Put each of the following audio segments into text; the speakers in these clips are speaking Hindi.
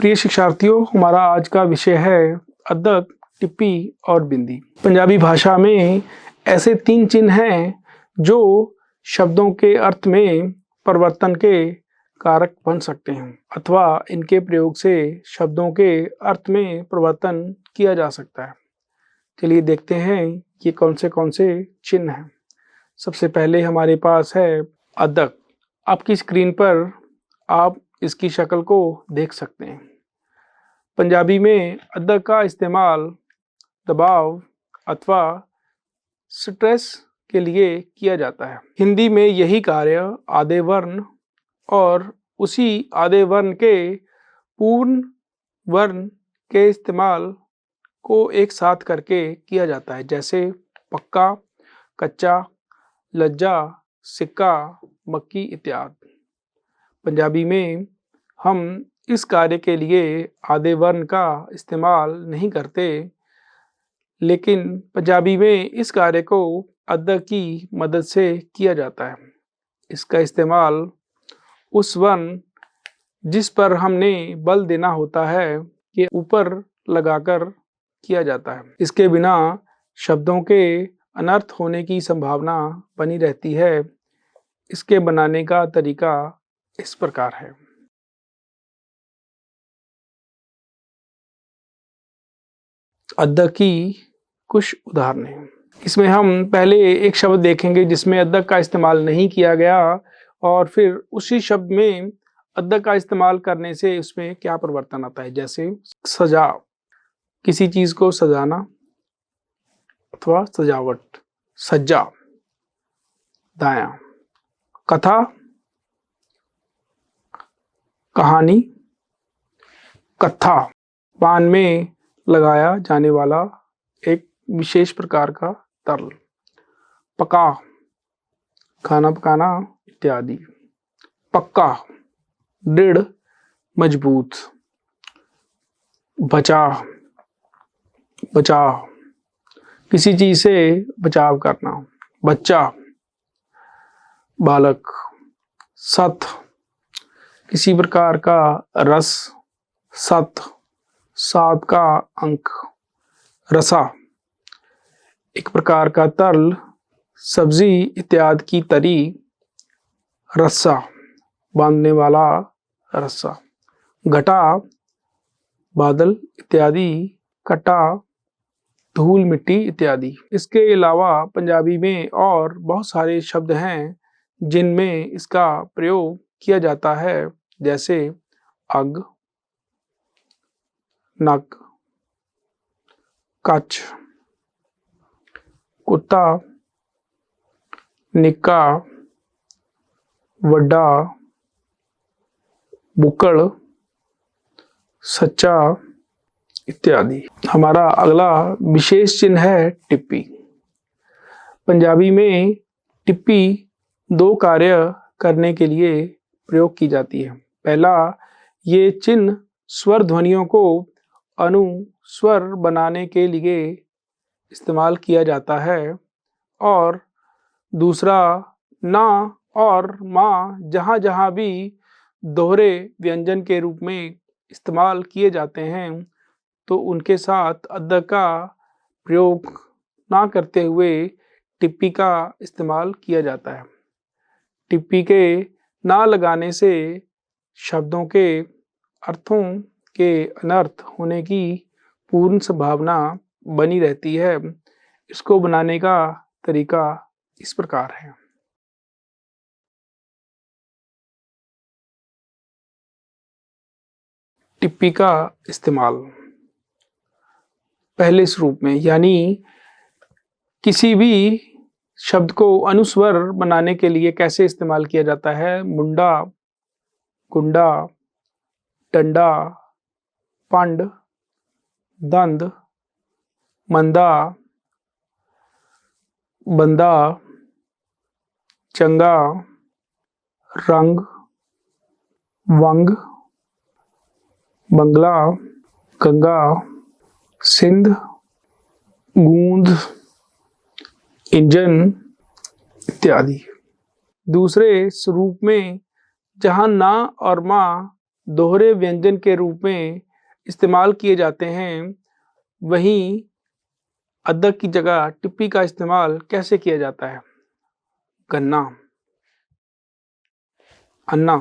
प्रिय शिक्षार्थियों, हमारा आज का विषय है अदक, टिप्पी और बिंदी। पंजाबी भाषा में ऐसे 3 चिन्ह हैं जो शब्दों के अर्थ में परिवर्तन के कारक बन सकते हैं अथवा इनके प्रयोग से शब्दों के अर्थ में परिवर्तन किया जा सकता है। चलिए देखते हैं कि कौन से चिन्ह हैं। सबसे पहले हमारे पास है अदक। आपकी स्क्रीन पर आप इसकी शक्ल को देख सकते हैं। पंजाबी में अदक का इस्तेमाल दबाव अथवा स्ट्रेस के लिए किया जाता है। हिंदी में यही कार्य आधे वर्ण और उसी आधे वर्ण के पूर्ण वर्ण के इस्तेमाल को एक साथ करके किया जाता है, जैसे पक्का, कच्चा, लज्जा, सिक्का, मक्की इत्यादि। पंजाबी में हम इस कार्य के लिए आधे वर्ण का इस्तेमाल नहीं करते, लेकिन पंजाबी में इस कार्य को अदक की मदद से किया जाता है। इसका इस्तेमाल उस वर्ण जिस पर हमने बल देना होता है के ऊपर लगाकर किया जाता है। इसके बिना शब्दों के अनर्थ होने की संभावना बनी रहती है। इसके बनाने का तरीका इस प्रकार है। अदक की कुछ उदाहरण। इसमें हम पहले एक शब्द देखेंगे जिसमें अदक का इस्तेमाल नहीं किया गया और फिर उसी शब्द में अदक का इस्तेमाल करने से उसमें क्या परिवर्तन आता है। जैसे सजा, किसी चीज को सजाना अथवा सजावट। सज्जा, दाया। कथा, कहानी। कत्था, पान में लगाया जाने वाला एक विशेष प्रकार का तरल। पका, खाना पकाना इत्यादि। पक्का, दृढ़, मजबूत। बचा, बचाव, किसी चीज से बचाव करना। बच्चा, बालक। सत, किसी प्रकार का रस। सत, 7 का अंक। रसा, एक प्रकार का तरल, सब्जी इत्यादि की तरी। रस्सा, बांधने वाला रस्सा। घटा, बादल इत्यादि। कटा, धूल मिट्टी इत्यादि। इसके अलावा पंजाबी में और बहुत सारे शब्द हैं जिनमें इसका प्रयोग किया जाता है, जैसे अग, नक, कच, कुत्ता, निक्का, वड्डा, बुक्कड़, सच्चा इत्यादि। हमारा अगला विशेष चिन्ह है टिप्पी। पंजाबी में टिप्पी 2 कार्य करने के लिए प्रयोग की जाती है। पहला, ये चिन्ह स्वर ध्वनियों को अनुस्वर बनाने के लिए इस्तेमाल किया जाता है और दूसरा, ना और माँ जहाँ जहाँ भी दोहरे व्यंजन के रूप में इस्तेमाल किए जाते हैं तो उनके साथ अदक का प्रयोग ना करते हुए टिप्पी का इस्तेमाल किया जाता है। टिप्पी के ना लगाने से शब्दों के अर्थों के अनर्थ होने की पूर्ण संभावना बनी रहती है। इसको बनाने का तरीका इस प्रकार है। टिप्पी का इस्तेमाल पहले स्वरूप में, यानी किसी भी शब्द को अनुस्वर बनाने के लिए कैसे इस्तेमाल किया जाता है। मुंडा, गुंडा, डंडा, पंड, दंद, मंदा, बंदा, चंगा, रंग, वंग, बंगला, गंगा, सिंध, गूंद, इंजन इत्यादि। दूसरे स्वरूप में जहाँ ना और माँ दोहरे व्यंजन के रूप में इस्तेमाल किए जाते हैं, वहीं अदरक की जगह टिप्पी का इस्तेमाल कैसे किया जाता है? गन्ना, अन्ना,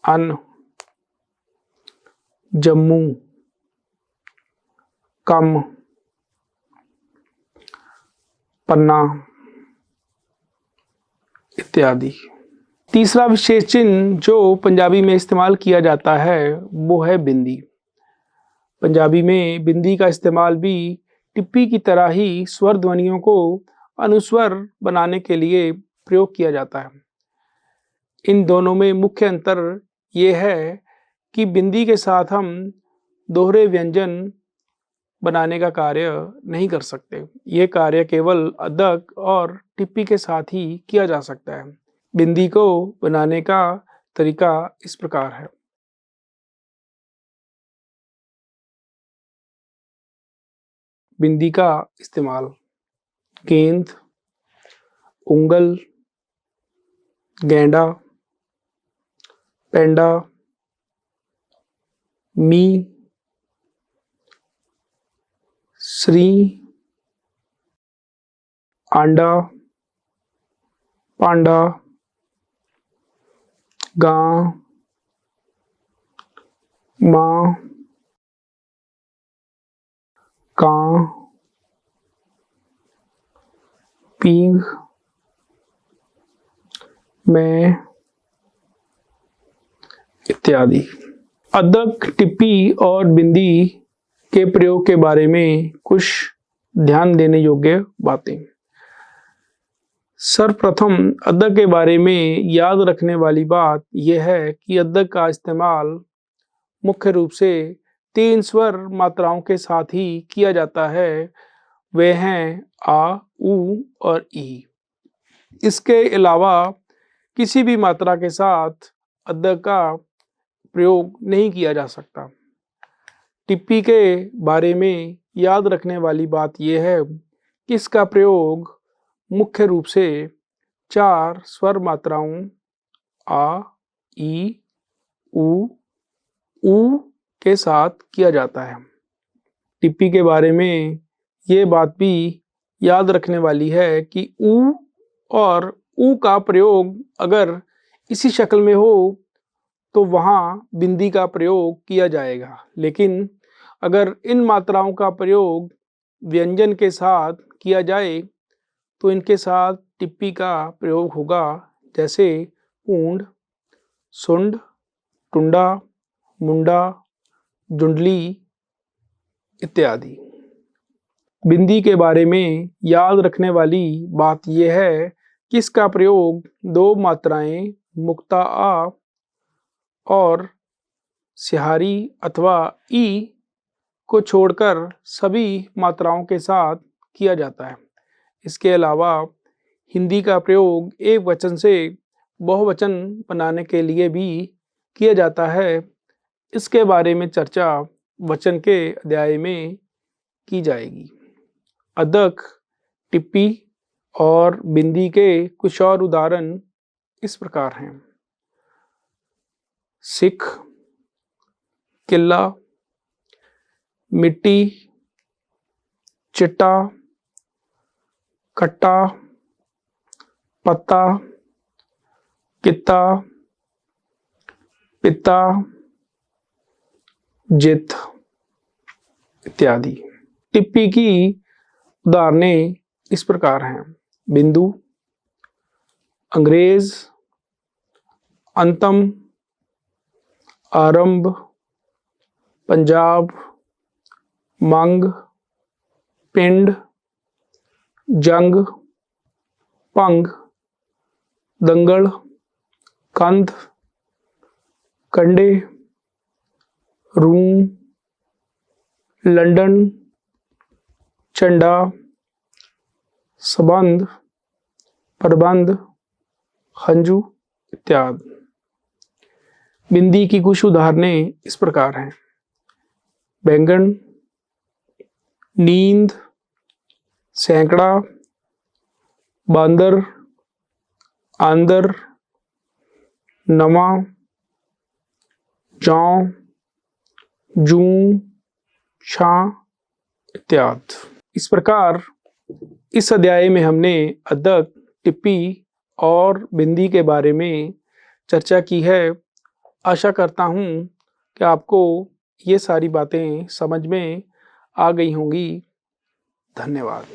अन्न, जम्मू, कम, पन्ना इत्यादि। तीसरा विशेष चिन्ह जो पंजाबी में इस्तेमाल किया जाता है वो है बिंदी। पंजाबी में बिंदी का इस्तेमाल भी टिप्पी की तरह ही स्वर ध्वनियों को अनुस्वर बनाने के लिए प्रयोग किया जाता है। इन दोनों में मुख्य अंतर ये है कि बिंदी के साथ हम दोहरे व्यंजन बनाने का कार्य नहीं कर सकते। ये कार्य केवल अदक और टिप्पी के साथ ही किया जा सकता है। बिंदी को बनाने का तरीका इस प्रकार है। बिंदी का इस्तेमाल गेंद, उंगल, गेंडा, पेंडा, मी, श्री, आंडा, पांडा, गां, मां, कां, पींग, मैं इत्यादि। अदक, टिप्पी और बिंदी के प्रयोग के बारे में कुछ ध्यान देने योग्य बातें। सर्वप्रथम अदक के बारे में याद रखने वाली बात यह है कि अदक का इस्तेमाल मुख्य रूप से 3 स्वर मात्राओं के साथ ही किया जाता है। वे हैं आ, ऊ और ई। इसके अलावा किसी भी मात्रा के साथ अदक का प्रयोग नहीं किया जा सकता। टिप्पी के बारे में याद रखने वाली बात यह है कि इसका प्रयोग मुख्य रूप से 4 स्वर मात्राओं आ, ई, ऊ के साथ किया जाता है। टिप्पी के बारे में ये बात भी याद रखने वाली है कि ऊ और ऊ का प्रयोग अगर इसी शक्ल में हो तो वहाँ बिंदी का प्रयोग किया जाएगा, लेकिन अगर इन मात्राओं का प्रयोग व्यंजन के साथ किया जाए तो इनके साथ टिप्पी का प्रयोग होगा, जैसे ऊंड, सुंड, टुंडा, मुंडा, जुंडली इत्यादि। बिंदी के बारे में याद रखने वाली बात यह है कि इसका प्रयोग 2 मात्राएं मुक्ता आ और सिहारी अथवा ई को छोड़कर सभी मात्राओं के साथ किया जाता है। इसके अलावा हिंदी का प्रयोग एक वचन से बहुवचन बनाने के लिए भी किया जाता है। इसके बारे में चर्चा वचन के अध्याय में की जाएगी। अदक, टिप्पी और बिंदी के कुछ और उदाहरण इस प्रकार हैं। सिख, किला, मिट्टी, चिट्टा, कट्टा, पत्ता, कित्ता, पित्ता, जित इत्यादि। टिप्पी की उदाहरणें इस प्रकार हैं। बिंदु, अंग्रेज, अंतम, आरंभ, पंजाब, मंग, पिंड, जंग, पंग, दंगल, कंध, कंडे, रूम, लंदन, चंडा, सबंध, प्रबंध, हंजू इत्यादि। बिंदी की कुछ उदाहरणें इस प्रकार हैं। बैंगन, नींद, सैकड़ा, बांदर, आंदर, नमा, जौ, जूं, छां इत्यादि। इस प्रकार इस अध्याय में हमने अदक, टिप्पी और बिंदी के बारे में चर्चा की है। आशा करता हूँ कि आपको ये सारी बातें समझ में आ गई होंगी। धन्यवाद।